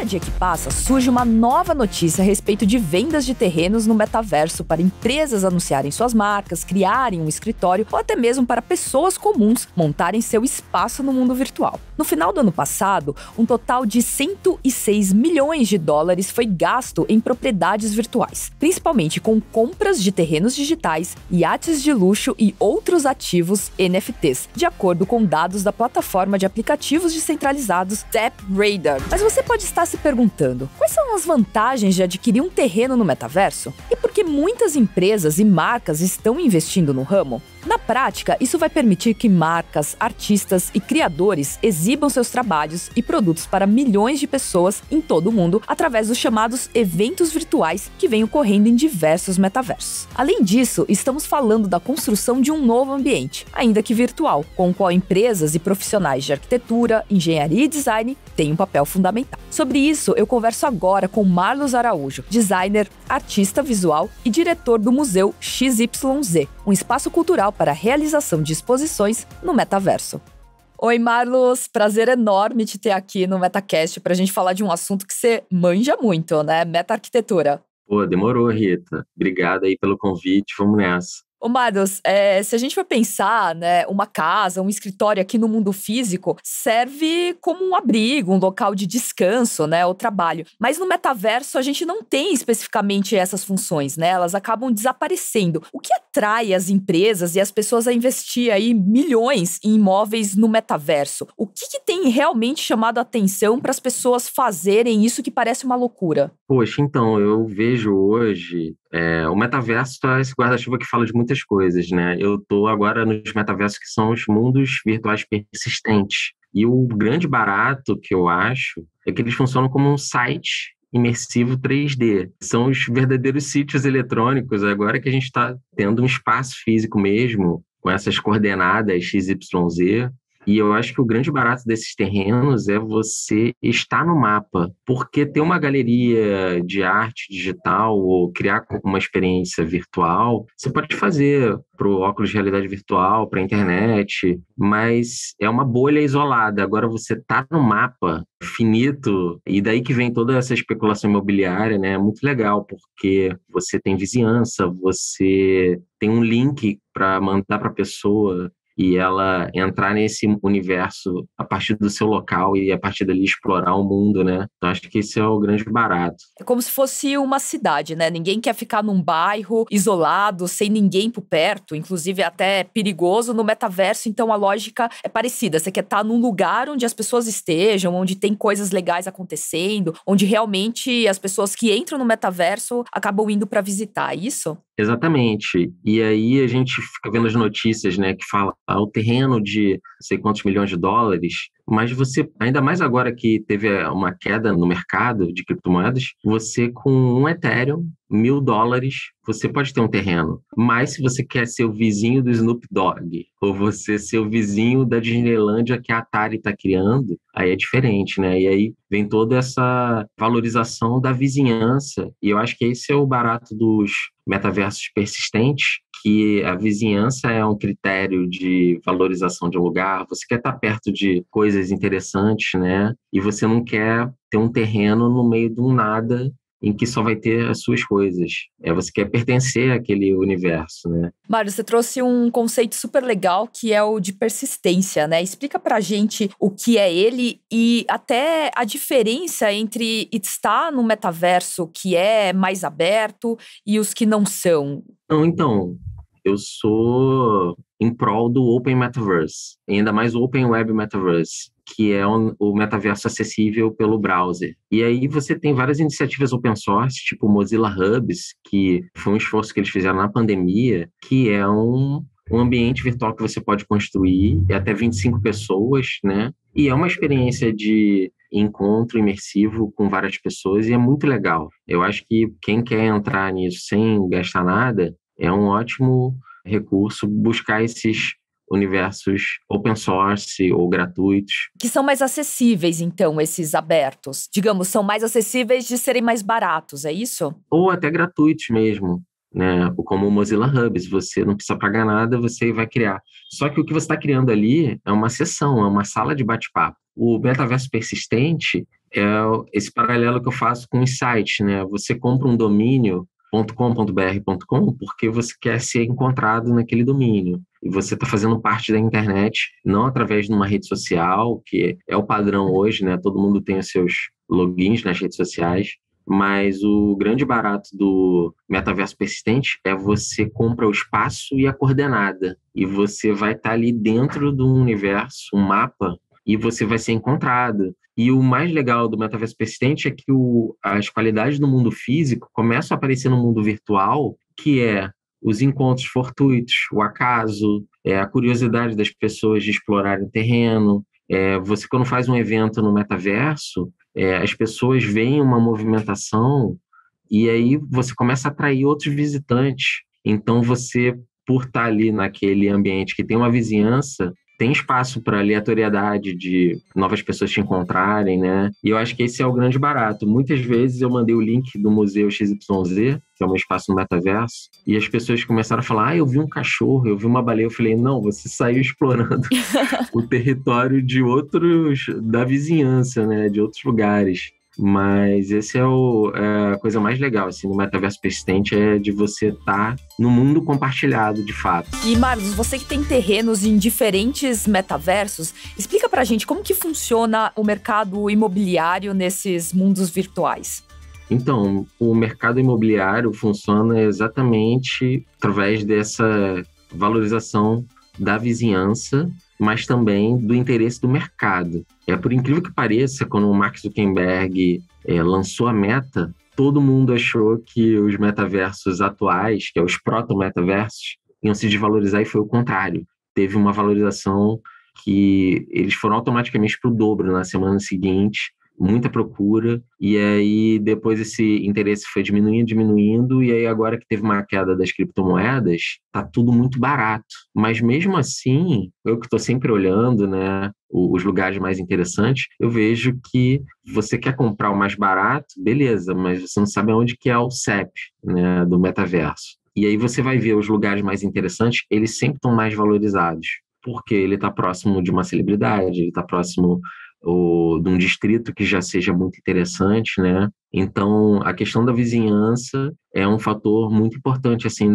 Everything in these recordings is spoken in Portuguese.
cada dia que passa, surge uma nova notícia a respeito de vendas de terrenos no metaverso para empresas anunciarem suas marcas, criarem um escritório ou até mesmo para pessoas comuns montarem seu espaço no mundo virtual. No final do ano passado, um total de 106 milhões de dólares foi gasto em propriedades virtuais, principalmente com compras de terrenos digitais, iates de luxo e outros ativos NFTs, de acordo com dados da plataforma de aplicativos descentralizados DappRadar. Mas você pode estar se perguntando, quais são as vantagens de adquirir um terreno no metaverso? E por que muitas empresas e marcas estão investindo no ramo? Na prática, isso vai permitir que marcas, artistas e criadores exibam seus trabalhos e produtos para milhões de pessoas em todo o mundo através dos chamados eventos virtuais que vêm ocorrendo em diversos metaversos. Além disso, estamos falando da construção de um novo ambiente, ainda que virtual, com o qual empresas e profissionais de arquitetura, engenharia e design têm um papel fundamental. Sobre isso, eu converso agora com Marlos Araújo, designer, artista visual e diretor do Museu XYZ, um espaço cultural para a realização de exposições no metaverso. Oi, Marlos, prazer enorme te ter aqui no MetaCast para a gente falar de um assunto que você manja muito, né? Meta-arquitetura. Pô, demorou, Rita. Obrigado aí pelo convite, vamos nessa. Ô, Marlos, se a gente for pensar, né, uma casa, um escritório aqui no mundo físico, serve como um abrigo, um local de descanso, né, ou trabalho. Mas no metaverso a gente não tem especificamente essas funções, né? Elas acabam desaparecendo. O que atrai as empresas e as pessoas a investir aí milhões em imóveis no metaverso? O que tem realmente chamado a atenção para as pessoas fazerem isso que parece uma loucura? Poxa, então, eu vejo hoje... o metaverso é esse guarda-chuva que fala de muitas coisas, né? Eu tô agora nos metaversos que são os mundos virtuais persistentes. E o grande barato que eu acho é que eles funcionam como um site imersivo 3D. São os verdadeiros sítios eletrônicos, agora que a gente está tendo um espaço físico mesmo, com essas coordenadas XYZ. E eu acho que o grande barato desses terrenos é você estar no mapa, porque ter uma galeria de arte digital ou criar uma experiência virtual, você pode fazer para o óculos de realidade virtual, para a internet, mas é uma bolha isolada. Agora você está no mapa finito, e daí que vem toda essa especulação imobiliária, né? É muito legal, porque você tem vizinhança, você tem um link para mandar para a pessoa, e ela entrar nesse universo a partir do seu local e a partir dali explorar o mundo, né? Então acho que esse é o grande barato. É como se fosse uma cidade, né? Ninguém quer ficar num bairro isolado, sem ninguém por perto, inclusive até perigoso no metaverso, então a lógica é parecida. Você quer estar num lugar onde as pessoas estejam, onde tem coisas legais acontecendo, onde realmente as pessoas que entram no metaverso acabam indo para visitar, é isso? Exatamente. E aí a gente fica vendo as notícias, né, que fala o terreno de não sei quantos milhões de dólares, mas você, ainda mais agora que teve uma queda no mercado de criptomoedas, você com um Ethereum, $1.000, você pode ter um terreno. Mas se você quer ser o vizinho do Snoop Dogg, ou você ser o vizinho da Disneylândia que a Atari está criando, aí é diferente, né? E aí vem toda essa valorização da vizinhança. E eu acho que esse é o barato dos metaversos persistentes, que a vizinhança é um critério de valorização de um lugar. Você quer estar perto de coisas interessantes, né? E você não quer ter um terreno no meio de um nada em que só vai ter as suas coisas. Você quer pertencer àquele universo, né? Mário, você trouxe um conceito super legal que é o de persistência, né? Explica pra gente o que é ele e até a diferença entre estar no metaverso que é mais aberto e os que não são. Não, então, eu sou em prol do Open Metaverse, ainda mais o Open Web Metaverse, que é o metaverso acessível pelo browser. E aí você tem várias iniciativas open source, tipo o Mozilla Hubs, que foi um esforço que eles fizeram na pandemia, que é um ambiente virtual que você pode construir, e até 25 pessoas, né? E é uma experiência de encontro imersivo com várias pessoas e é muito legal. Eu acho que quem quer entrar nisso sem gastar nada, é um ótimo recurso buscar esses universos open source ou gratuitos. Que são mais acessíveis, então, esses abertos. Digamos, são mais acessíveis de serem mais baratos, é isso? Ou até gratuitos mesmo, né? Como o Mozilla Hubs, você não precisa pagar nada, você vai criar. Só que o que você está criando ali é uma sessão, é uma sala de bate-papo. O metaverso persistente é esse paralelo que eu faço com os sites, né? Você compra um domínio .com.br.com porque você quer ser encontrado naquele domínio. E você está fazendo parte da internet, não através de uma rede social, que é o padrão hoje, né? Todo mundo tem os seus logins nas redes sociais. Mas o grande barato do metaverso persistente é você compra o espaço e a coordenada. E você vai estar ali dentro do universo, um mapa, e você vai ser encontrado. E o mais legal do metaverso persistente é que as qualidades do mundo físico começam a aparecer no mundo virtual, que é os encontros fortuitos, o acaso, a curiosidade das pessoas de explorarem o terreno. Você, quando faz um evento no metaverso, as pessoas veem uma movimentação e aí você começa a atrair outros visitantes. Então, você, por estar ali naquele ambiente que tem uma vizinhança, tem espaço para aleatoriedade de novas pessoas te encontrarem, né? E eu acho que esse é o grande barato. Muitas vezes eu mandei o link do Museu XYZ, que é um espaço no metaverso, e as pessoas começaram a falar, eu vi um cachorro, eu vi uma baleia. Eu falei, não, você saiu explorando o território de outros, da vizinhança, né? De outros lugares. Mas esse é a coisa mais legal, assim, no metaverso persistente, é de você estar no mundo compartilhado, de fato. E, Marlos, você que tem terrenos em diferentes metaversos, explica pra gente como que funciona o mercado imobiliário nesses mundos virtuais. Então, o mercado imobiliário funciona exatamente através dessa valorização da vizinhança, mas também do interesse do mercado. Por incrível que pareça, quando o Mark Zuckerberg lançou a Meta, todo mundo achou que os metaversos atuais, que é os proto-metaversos, iam se desvalorizar, e foi o contrário. Teve uma valorização que eles foram automaticamente para o dobro na semana seguinte, muita procura, e aí depois esse interesse foi diminuindo, e aí agora que teve uma queda das criptomoedas, tá tudo muito barato. Mas mesmo assim, eu que estou sempre olhando, né, os lugares mais interessantes, eu vejo que você quer comprar o mais barato, beleza, mas você não sabe onde que é o CEP, né, do metaverso. E aí você vai ver os lugares mais interessantes, eles sempre estão mais valorizados, porque ele está próximo de uma celebridade, ele está próximo de um distrito que já seja muito interessante, né? Então, a questão da vizinhança é um fator muito importante, assim,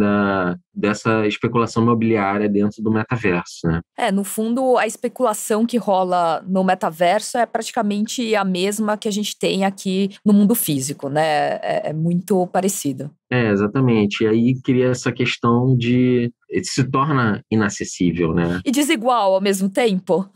dessa especulação imobiliária dentro do metaverso, né? No fundo, a especulação que rola no metaverso é praticamente a mesma que a gente tem aqui no mundo físico, né? É muito parecido. Exatamente. E aí cria essa questão de... se torna inacessível, né? E desigual ao mesmo tempo?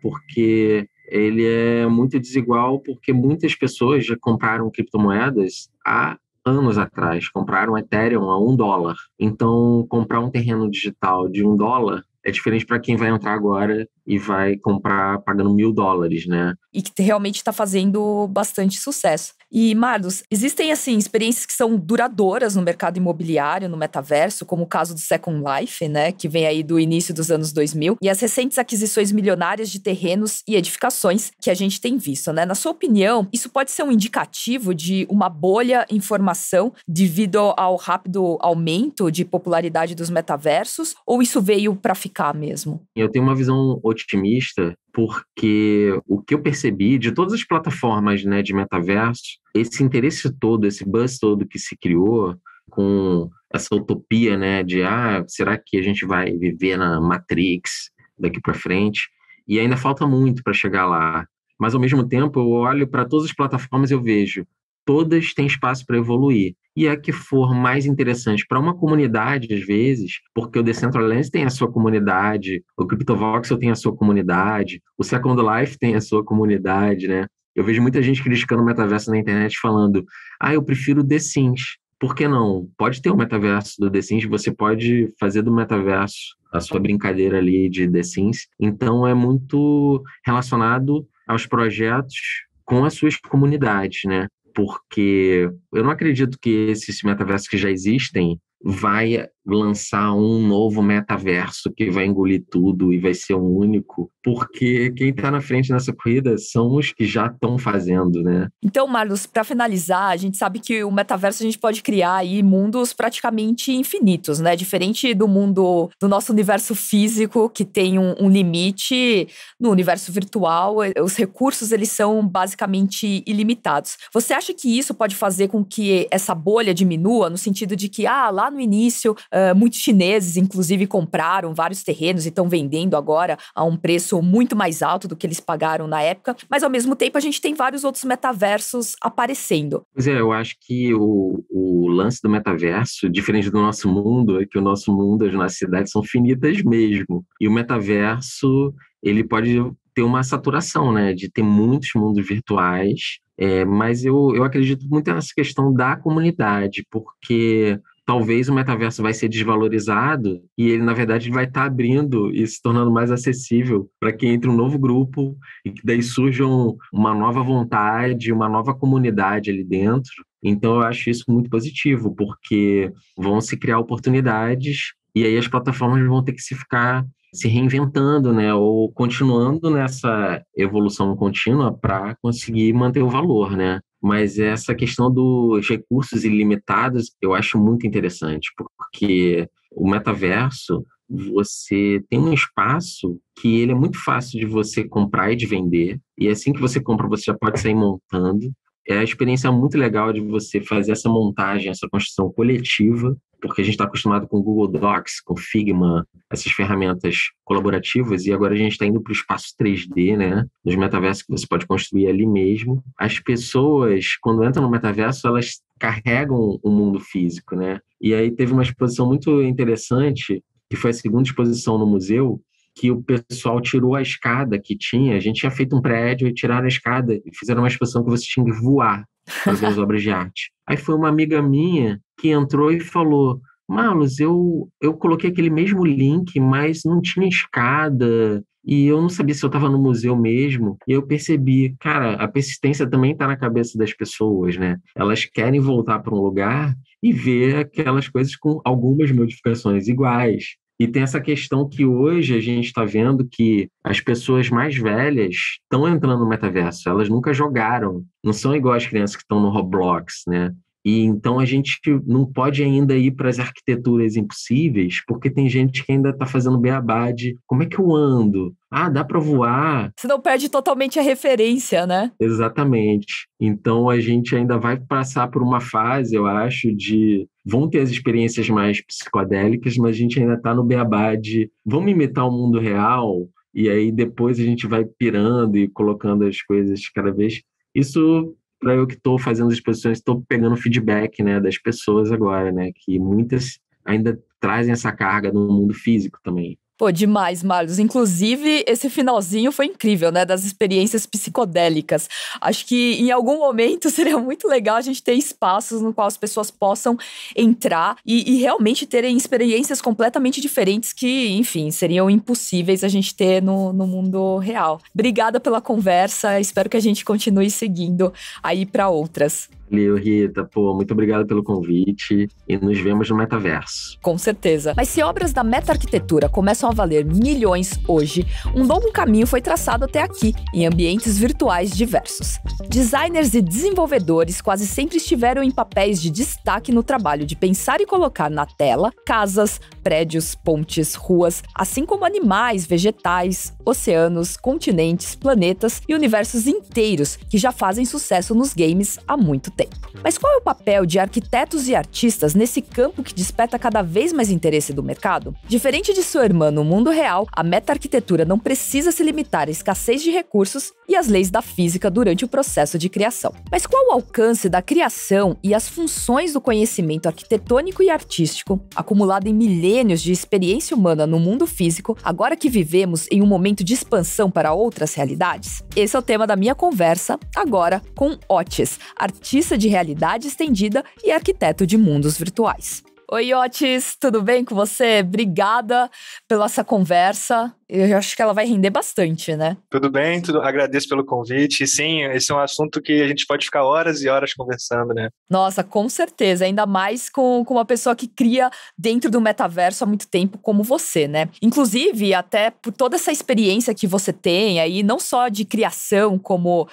Porque ele é muito desigual, porque muitas pessoas já compraram criptomoedas há anos atrás, compraram Ethereum a $1. Então, comprar um terreno digital de $1 é diferente para quem vai entrar agora e vai comprar pagando $1.000, né? E que realmente está fazendo bastante sucesso. E, Marlos, existem, assim, experiências que são duradouras no mercado imobiliário, no metaverso, como o caso do Second Life, né, que vem aí do início dos anos 2000, e as recentes aquisições milionárias de terrenos e edificações que a gente tem visto, né? Na sua opinião, isso pode ser um indicativo de uma bolha em formação devido ao rápido aumento de popularidade dos metaversos, ou isso veio para ficar mesmo? Eu tenho uma visão otimista, porque o que eu percebi de todas as plataformas, né, de metaverso, esse interesse todo, esse buzz todo que se criou com essa utopia, né, de será que a gente vai viver na Matrix daqui para frente? E ainda falta muito para chegar lá. Mas, ao mesmo tempo, eu olho para todas as plataformas e eu vejo todas têm espaço para evoluir. E a que for mais interessante para uma comunidade, às vezes, porque o Decentraland tem a sua comunidade, o CryptoVoxel tem a sua comunidade, o Second Life tem a sua comunidade, né? Eu vejo muita gente criticando o metaverso na internet falando, eu prefiro The Sims. Por que não? Pode ter o metaverso do The Sims, você pode fazer do metaverso a sua brincadeira ali de The Sims. Então, é muito relacionado aos projetos com as suas comunidades, né? Porque eu não acredito que esses metaversos que já existem vai lançar um novo metaverso que vai engolir tudo e vai ser um único, porque quem está na frente nessa corrida são os que já estão fazendo, né? Então, Marlos, para finalizar, a gente sabe que o metaverso a gente pode criar aí mundos praticamente infinitos, né? Diferente do mundo do nosso universo físico, que tem um limite, no universo virtual, os recursos eles são basicamente ilimitados. Você acha que isso pode fazer com que essa bolha diminua, no sentido de que, lá no início, muitos chineses, inclusive, compraram vários terrenos e estão vendendo agora a um preço muito mais alto do que eles pagaram na época, mas ao mesmo tempo a gente tem vários outros metaversos aparecendo. Pois é, eu acho que o lance do metaverso, diferente do nosso mundo, é que o nosso mundo, as nossas cidades são finitas mesmo. E o metaverso, ele pode ter uma saturação, né, de ter muitos mundos virtuais, mas eu acredito muito nessa questão da comunidade, porque talvez o metaverso vai ser desvalorizado e ele, na verdade, vai estar abrindo e se tornando mais acessível para que entre um novo grupo e que daí surjam uma nova vontade, uma nova comunidade ali dentro. Então, eu acho isso muito positivo, porque vão se criar oportunidades e aí as plataformas vão ter que ficar se reinventando, né, ou continuando nessa evolução contínua para conseguir manter o valor, né? Mas essa questão dos recursos ilimitados eu acho muito interessante, porque o metaverso, você tem um espaço que ele é muito fácil de você comprar e de vender, e assim que você compra, você já pode sair montando. É a experiência muito legal de você fazer essa montagem, essa construção coletiva, porque a gente está acostumado com o Google Docs, com Figma, essas ferramentas colaborativas, e agora a gente está indo para o espaço 3D, né? Nos metaversos que você pode construir ali mesmo. As pessoas, quando entram no metaverso, elas carregam o mundo físico, né? E aí teve uma exposição muito interessante, que foi a segunda exposição no museu, que o pessoal tirou a escada que tinha. A gente tinha feito um prédio e tiraram a escada e fizeram uma exposição que você tinha que voar para ver as obras de arte. Aí foi uma amiga minha que entrou e falou: Marlos, eu coloquei aquele mesmo link, mas não tinha escada e eu não sabia se eu estava no museu mesmo. E eu percebi, cara, a persistência também está na cabeça das pessoas, né? Elas querem voltar para um lugar e ver aquelas coisas com algumas modificações iguais. E tem essa questão que hoje a gente está vendo que as pessoas mais velhas estão entrando no metaverso, elas nunca jogaram, não são igual as crianças que estão no Roblox, né? E então a gente não pode ainda ir para as arquiteturas impossíveis, porque tem gente que ainda está fazendo beabá de como é que eu ando? Dá para voar. Você não perde totalmente a referência, né? Exatamente. Então a gente ainda vai passar por uma fase, eu acho, de vão ter as experiências mais psicodélicas, mas a gente ainda está no beabá de vamos imitar o mundo real, e aí depois a gente vai pirando e colocando as coisas cada vez. Isso, para eu que estou fazendo as exposições, estou pegando feedback, né, das pessoas agora, né, que muitas ainda trazem essa carga no mundo físico também. Pô, demais, Marlos. Inclusive, esse finalzinho foi incrível, né? Das experiências psicodélicas. Acho que em algum momento seria muito legal a gente ter espaços no qual as pessoas possam entrar e realmente terem experiências completamente diferentes que, enfim, seriam impossíveis a gente ter no mundo real. Obrigada pela conversa. Espero que a gente continue seguindo aí para outras. Valeu, Rita. Muito obrigado pelo convite e nos vemos no metaverso. Com certeza. Mas se obras da meta-arquitetura começam a valer milhões hoje, um longo caminho foi traçado até aqui, em ambientes virtuais diversos. Designers e desenvolvedores quase sempre estiveram em papéis de destaque no trabalho de pensar e colocar na tela casas, prédios, pontes, ruas, assim como animais, vegetais, oceanos, continentes, planetas e universos inteiros que já fazem sucesso nos games há muito tempo. Mas qual é o papel de arquitetos e artistas nesse campo que desperta cada vez mais interesse do mercado? Diferente de sua irmã no mundo real, a meta-arquitetura não precisa se limitar à escassez de recursos e às leis da física durante o processo de criação. Mas qual o alcance da criação e as funções do conhecimento arquitetônico e artístico, acumulado em milênios de experiência humana no mundo físico, agora que vivemos em um momento de expansão para outras realidades? Esse é o tema da minha conversa, agora com Otis, artista de realidade estendida e arquiteto de mundos virtuais. Oi, Otis, tudo bem com você? Obrigada pela essa conversa. Eu acho que ela vai render bastante, né? Tudo bem, agradeço pelo convite. E sim, esse é um assunto que a gente pode ficar horas e horas conversando, né? Nossa, com certeza, ainda mais com uma pessoa que cria dentro do metaverso há muito tempo como você, né? Inclusive, até por toda essa experiência que você tem aí, não só de criação como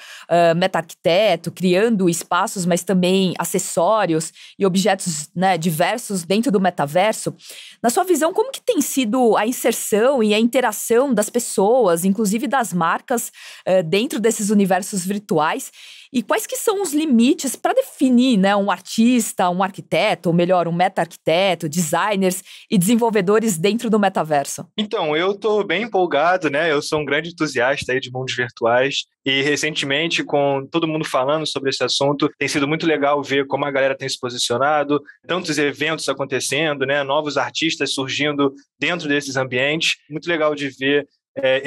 meta-arquiteto, criando espaços, mas também acessórios e objetos, né, diversos dentro do metaverso. Na sua visão, como que tem sido a inserção e a interação das pessoas, inclusive das marcas, dentro desses universos virtuais? E quais que são os limites para definir, né, um artista, um arquiteto, ou melhor, um meta-arquiteto, designers e desenvolvedores dentro do metaverso? Então, eu estou bem empolgado, né? Eu sou um grande entusiasta aí de mundos virtuais e recentemente, com todo mundo falando sobre esse assunto, tem sido muito legal ver como a galera tem se posicionado, tantos eventos acontecendo, né? Novos artistas surgindo dentro desses ambientes. Muito legal de ver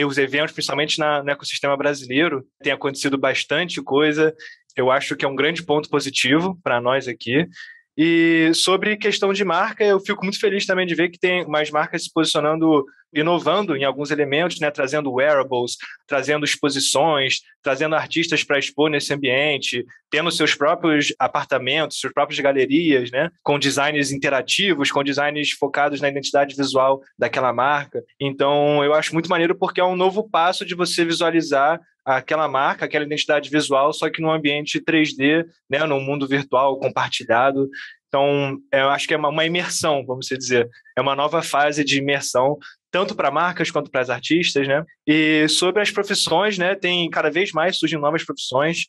os eventos, principalmente no ecossistema brasileiro, tem acontecido bastante coisa. Eu acho que é um grande ponto positivo para nós aqui. E sobre questão de marca, eu fico muito feliz também de ver que tem mais marcas se posicionando, inovando em alguns elementos, né? Trazendo wearables, trazendo exposições, trazendo artistas para expor nesse ambiente, tendo seus próprios apartamentos, suas próprias galerias, né? Com designs interativos, com designs focados na identidade visual daquela marca. Então, eu acho muito maneiro porque é um novo passo de você visualizar aquela marca, aquela identidade visual, só que num ambiente 3D, né, num mundo virtual compartilhado. Então, eu acho que é uma imersão, vamos dizer. É uma nova fase de imersão, tanto para marcas quanto para os artistas, né? E sobre as profissões, né, tem cada vez mais surgindo novas profissões.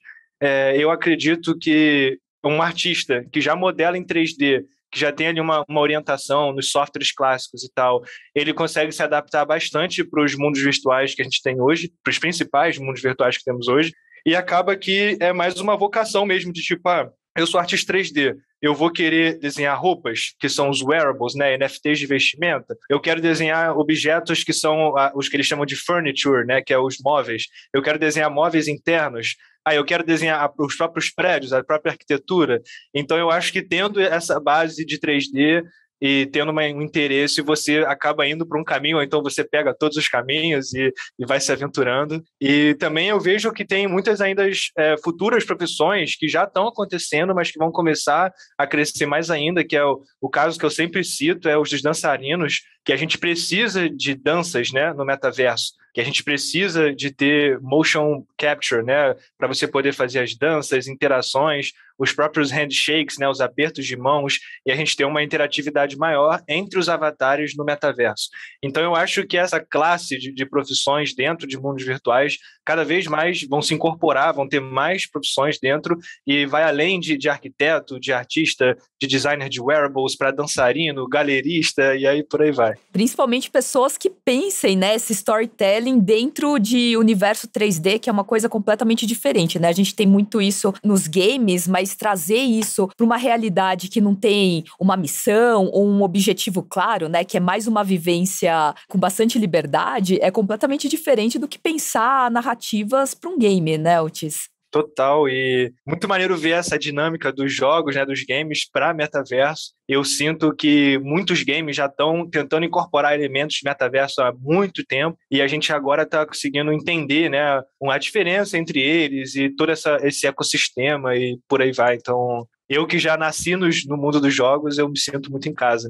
Eu acredito que um artista que já modela em 3D, que já tem ali uma orientação nos softwares clássicos e tal, ele consegue se adaptar bastante para os mundos virtuais que a gente tem hoje, para os principais mundos virtuais que temos hoje, e acaba que é mais uma vocação mesmo de tipo, eu sou artista 3D, eu vou querer desenhar roupas, que são os wearables, né, NFTs de vestimenta. Eu quero desenhar objetos que são os que eles chamam de furniture, né, que é os móveis. Eu quero desenhar móveis internos. Eu quero desenhar os próprios prédios, a própria arquitetura. Então, eu acho que tendo essa base de 3D e tendo um interesse, você acaba indo para um caminho, ou então você pega todos os caminhos e vai se aventurando. E também eu vejo que tem muitas ainda futuras profissões que já estão acontecendo, mas que vão começar a crescer mais ainda, que é o caso que eu sempre cito, é os dos dançarinos, que a gente precisa de danças, né, no metaverso, que a gente precisa de ter motion capture, né, para você poder fazer as danças, interações, os próprios handshakes, né, os apertos de mãos, e a gente ter uma interatividade maior entre os avatares no metaverso. Então, eu acho que essa classe de profissões dentro de mundos virtuais cada vez mais vão se incorporar, vão ter mais profissões dentro e vai além de arquiteto, de artista, de designer de wearables, para dançarino, galerista, e aí por aí vai. Principalmente pessoas que pensem, né, esse storytelling dentro de universo 3D, que é uma coisa completamente diferente, né? A gente tem muito isso nos games, mas trazer isso para uma realidade que não tem uma missão ou um objetivo claro, né, que é mais uma vivência com bastante liberdade, é completamente diferente do que pensar narrativas para um game, né, Otis? Total, e muito maneiro ver essa dinâmica dos jogos, né, dos games para metaverso. Eu sinto que muitos games já estão tentando incorporar elementos de metaverso há muito tempo e a gente agora está conseguindo entender, né, a diferença entre eles e todo esse ecossistema e por aí vai. Então, eu que já nasci no mundo dos jogos, eu me sinto muito em casa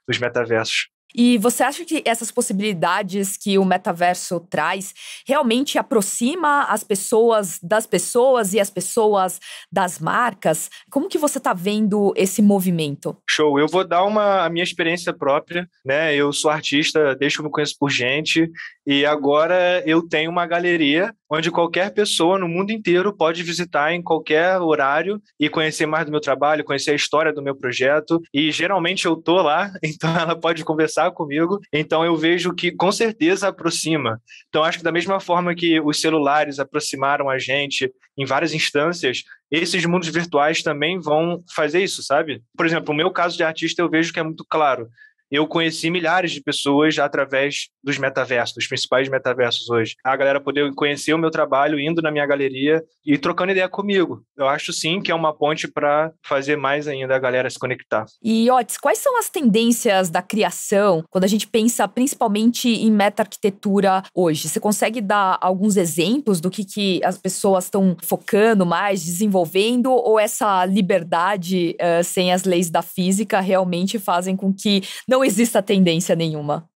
nos metaversos. E você acha que essas possibilidades que o metaverso traz realmente aproxima as pessoas das pessoas e as pessoas das marcas? Como que você está vendo esse movimento? Show, eu vou dar a minha experiência própria, né? Eu sou artista desde que eu me conheço por gente e agora eu tenho uma galeria onde qualquer pessoa no mundo inteiro pode visitar em qualquer horário e conhecer mais do meu trabalho, conhecer a história do meu projeto. E geralmente eu tô lá, então ela pode conversar comigo. Então eu vejo que com certeza aproxima. Então acho que da mesma forma que os celulares aproximaram a gente em várias instâncias, esses mundos virtuais também vão fazer isso, sabe? Por exemplo, o meu caso de artista eu vejo que é muito claro. eu conheci milhares de pessoas através dos metaversos, dos principais metaversos hoje. A galera poder conhecer o meu trabalho indo na minha galeria e trocando ideia comigo. Eu acho sim que é uma ponte para fazer mais ainda a galera se conectar. E, Otis, quais são as tendências da criação quando a gente pensa principalmente em meta-arquitetura hoje? Você consegue dar alguns exemplos do que as pessoas estão focando mais, desenvolvendo, ou essa liberdade sem as leis da física realmente fazem com que não exista tendência nenhuma?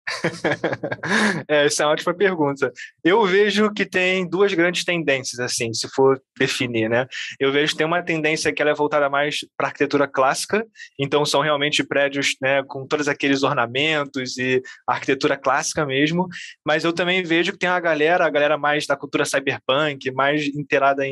Essa é uma ótima pergunta. Eu vejo que tem duas grandes tendências, assim, se for definir, né? Eu vejo que tem uma tendência que ela é voltada mais para a arquitetura clássica, então são realmente prédios, né, com todos aqueles ornamentos e arquitetura clássica mesmo, mas eu também vejo que tem a galera mais da cultura cyberpunk, mais inteirada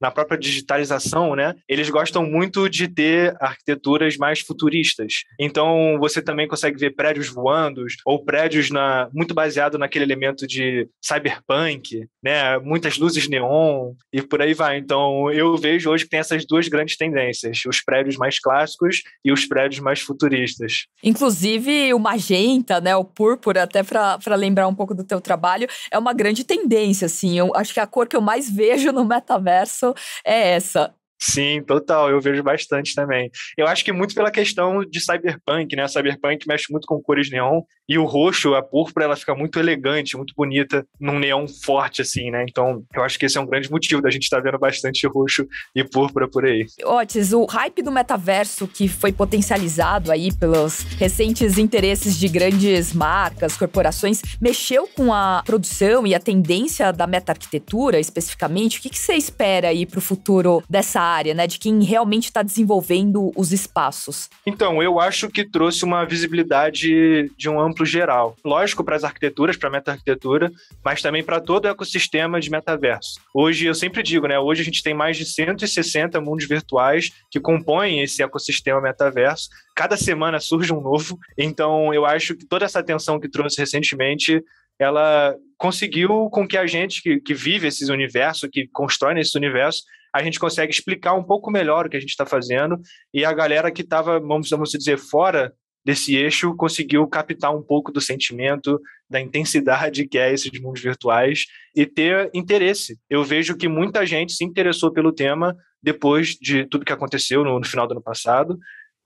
na própria digitalização, né? Eles gostam muito de ter arquiteturas mais futuristas. Então, você também consegue ver prédios voando, ou prédios muito baseado naquele elemento de cyberpunk, né? Muitas luzes neon e por aí vai. Então, eu vejo hoje que tem essas duas grandes tendências, os prédios mais clássicos e os prédios mais futuristas. Inclusive, o magenta, né? O púrpura, até para lembrar um pouco do teu trabalho, é uma grande tendência, assim. Eu acho que a cor que eu mais vejo no metaverso é essa. Sim, total, eu vejo bastante também. Eu acho que muito pela questão de cyberpunk, né? A cyberpunk mexe muito com cores neon e o roxo, a púrpura, ela fica muito elegante, muito bonita num neon forte, assim, né? Então, eu acho que esse é um grande motivo da gente estar vendo bastante roxo e púrpura por aí. Otis, o hype do metaverso que foi potencializado aí pelos recentes interesses de grandes marcas, corporações, mexeu com a produção e a tendência da meta-arquitetura, especificamente? O que você espera aí para o futuro dessa área, né, de quem realmente está desenvolvendo os espaços? Então, eu acho que trouxe uma visibilidade de um amplo geral. Lógico, para as arquiteturas, para a meta-arquitetura, mas também para todo o ecossistema de metaverso. Hoje, eu sempre digo, né, hoje a gente tem mais de 160 mundos virtuais que compõem esse ecossistema metaverso. Cada semana surge um novo. Então, eu acho que toda essa atenção que trouxe recentemente, ela conseguiu com que a gente que vive esses universos, que constrói nesse universo, a gente consegue explicar um pouco melhor o que a gente está fazendo e a galera que estava, vamos dizer, fora desse eixo conseguiu captar um pouco do sentimento, da intensidade que é esses mundos virtuais e ter interesse. Eu vejo que muita gente se interessou pelo tema depois de tudo que aconteceu no final do ano passado,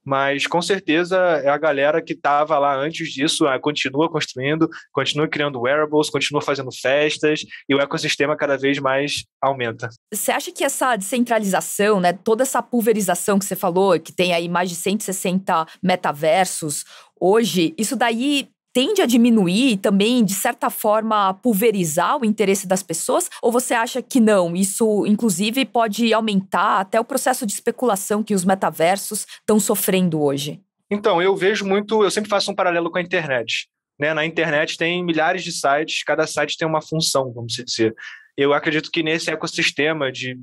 mas com certeza é a galera que estava lá antes disso, continua construindo, continua criando wearables, continua fazendo festas e o ecossistema cada vez mais aumenta. Você acha que essa descentralização, né, toda essa pulverização que você falou, que tem aí mais de 160 metaversos hoje, isso daí tende a diminuir e também, de certa forma, pulverizar o interesse das pessoas? Ou você acha que não? Isso, inclusive, pode aumentar até o processo de especulação que os metaversos estão sofrendo hoje? Então, eu sempre faço um paralelo com a internet. Né? Na internet tem milhares de sites, cada site tem uma função, vamos dizer. Eu acredito que nesse ecossistema de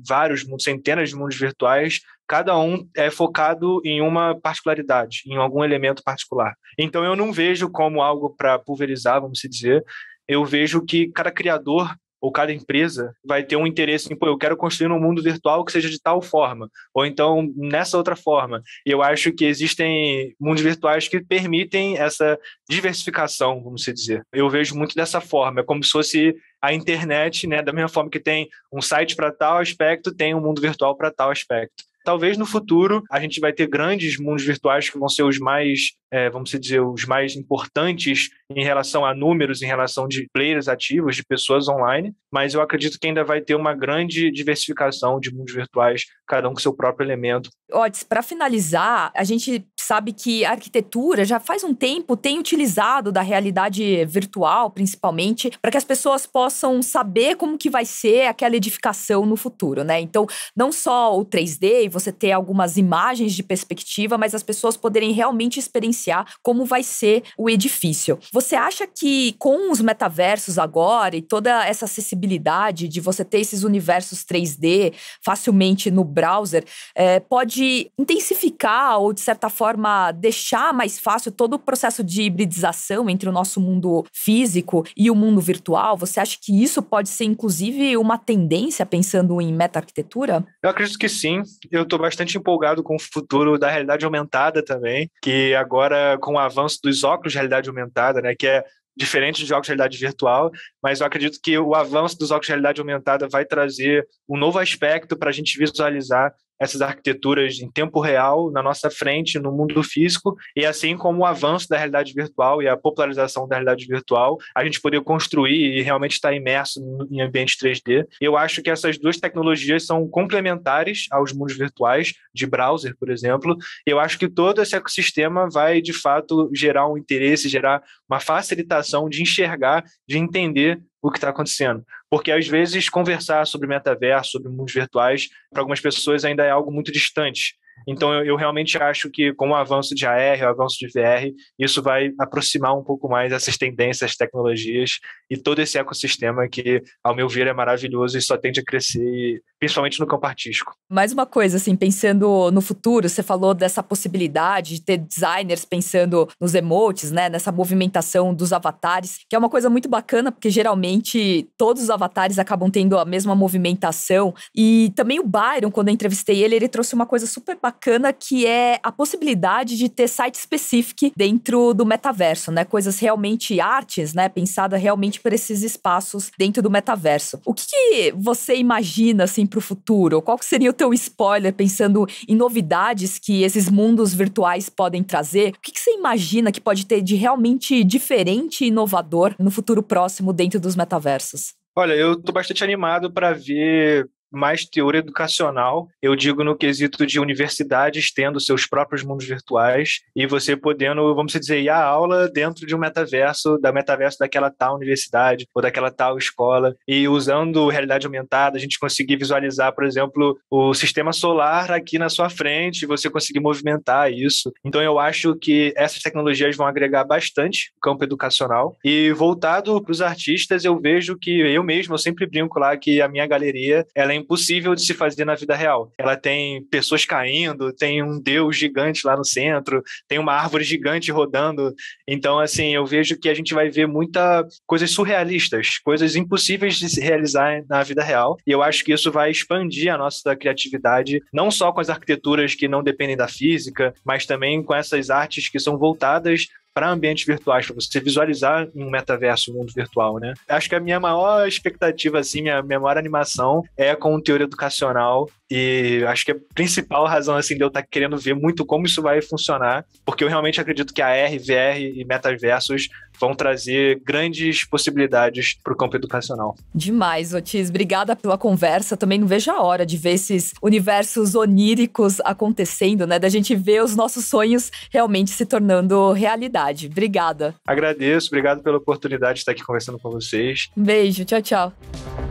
centenas de mundos virtuais, cada um é focado em uma particularidade, em algum elemento particular. Então, eu não vejo como algo para pulverizar, vamos dizer. Eu vejo que cada criador ou cada empresa vai ter um interesse em, eu quero construir um mundo virtual que seja de tal forma, ou então nessa outra forma. E eu acho que existem mundos virtuais que permitem essa diversificação, vamos dizer. Eu vejo muito dessa forma, é como se fosse a internet, né, da mesma forma que tem um site para tal aspecto, tem um mundo virtual para tal aspecto. Talvez no futuro a gente vai ter grandes mundos virtuais que vão ser os mais, vamos dizer, os mais importantes em relação a números, em relação de players ativos, de pessoas online, mas eu acredito que ainda vai ter uma grande diversificação de mundos virtuais, cada um com seu próprio elemento. Otis, para finalizar, a gente sabe que a arquitetura já faz um tempo tem utilizado da realidade virtual, principalmente, para que as pessoas possam saber como que vai ser aquela edificação no futuro, né? Então, não só o 3D e você ter algumas imagens de perspectiva, mas as pessoas poderem realmente experienciar como vai ser o edifício. Você acha que com os metaversos agora e toda essa acessibilidade de você ter esses universos 3D facilmente no browser, pode intensificar ou, de certa forma, deixar mais fácil todo o processo de hibridização entre o nosso mundo físico e o mundo virtual? Você acha que isso pode ser, inclusive, uma tendência pensando em meta-arquitetura? Eu acredito que sim. Eu estou bastante empolgado com o futuro da realidade aumentada também, que agora agora com o avanço dos óculos de realidade aumentada, né, que é diferente dos óculos de realidade virtual, mas eu acredito que o avanço dos óculos de realidade aumentada vai trazer um novo aspecto para a gente visualizar essas arquiteturas em tempo real na nossa frente, no mundo físico, e assim como o avanço da realidade virtual e a popularização da realidade virtual, a gente poder construir e realmente estar imerso em ambiente 3D. Eu acho que essas duas tecnologias são complementares aos mundos virtuais, de browser, por exemplo. Eu acho que todo esse ecossistema vai, de fato, gerar um interesse, gerar uma facilitação de enxergar, de entender o que está acontecendo. Porque, às vezes, conversar sobre metaverso, sobre mundos virtuais, para algumas pessoas ainda é algo muito distante. Então, eu realmente acho que com o avanço de AR, o avanço de VR, isso vai aproximar um pouco mais essas tendências, tecnologias e todo esse ecossistema que, ao meu ver, é maravilhoso e só tende a crescer, principalmente no campo artístico. Mais uma coisa, assim, pensando no futuro, você falou dessa possibilidade de ter designers pensando nos emotes, né, nessa movimentação dos avatares, que é uma coisa muito bacana, porque geralmente todos os avatares acabam tendo a mesma movimentação. E também o Byron, quando eu entrevistei ele trouxe uma coisa super bacana, que é a possibilidade de ter site specific dentro do metaverso, né? Coisas realmente artes, né? Pensada realmente para esses espaços dentro do metaverso. O que você imagina, assim, para o futuro? Qual seria o teu spoiler, pensando em novidades que esses mundos virtuais podem trazer? O que você imagina que pode ter de realmente diferente e inovador no futuro próximo dentro dos metaversos? Olha, eu estou bastante animado para ver mais teoria educacional, eu digo no quesito de universidades tendo seus próprios mundos virtuais e você podendo, vamos dizer, ir à aula dentro de um metaverso daquela tal universidade ou daquela tal escola, e usando realidade aumentada a gente conseguir visualizar, por exemplo, o sistema solar aqui na sua frente e você conseguir movimentar isso. Então eu acho que essas tecnologias vão agregar bastante o campo educacional. E voltado para os artistas, eu vejo que eu sempre brinco lá que a minha galeria ela é impossível de se fazer na vida real. Ela tem pessoas caindo, tem um deus gigante lá no centro, tem uma árvore gigante rodando. Então, assim, eu vejo que a gente vai ver muitas coisas surrealistas, coisas impossíveis de se realizar na vida real. E eu acho que isso vai expandir a nossa criatividade, não só com as arquiteturas que não dependem da física, mas também com essas artes que são voltadas para ambientes virtuais, para você visualizar um metaverso, um mundo virtual, né? Acho que a minha maior expectativa, assim, minha maior animação é com teoria educacional, e acho que a principal razão, assim, de eu estar querendo ver muito como isso vai funcionar, porque eu realmente acredito que a AR, VR e metaversos vão trazer grandes possibilidades para o campo educacional. Demais, Otis. Obrigada pela conversa. Também não vejo a hora de ver esses universos oníricos acontecendo, né? Da gente ver os nossos sonhos realmente se tornando realidade. Obrigada. Agradeço, obrigado pela oportunidade de estar aqui conversando com vocês. Beijo, tchau, tchau.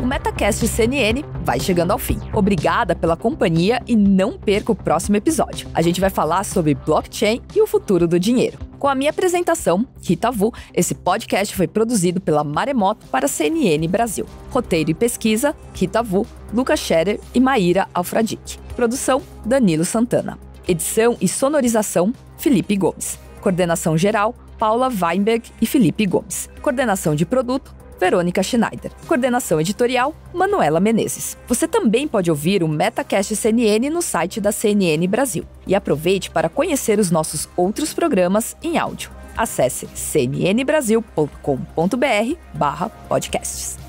O MetaCast CNN vai chegando ao fim. Obrigada pela companhia e não perca o próximo episódio. A gente vai falar sobre blockchain e o futuro do dinheiro. Com a minha apresentação, Rita Vu, esse podcast foi produzido pela Maremoto para a CNN Brasil. Roteiro e pesquisa, Rita Vu, Lucas Scherer e Maíra Alfradique. Produção, Danilo Santana. Edição e sonorização, Felipe Gomes. Coordenação geral, Paula Weinberg e Felipe Gomes. Coordenação de produto, Verônica Schneider. Coordenação editorial, Manuela Menezes. Você também pode ouvir o MetaCast CNN no site da CNN Brasil. E aproveite para conhecer os nossos outros programas em áudio. Acesse cnnbrasil.com.br/podcasts.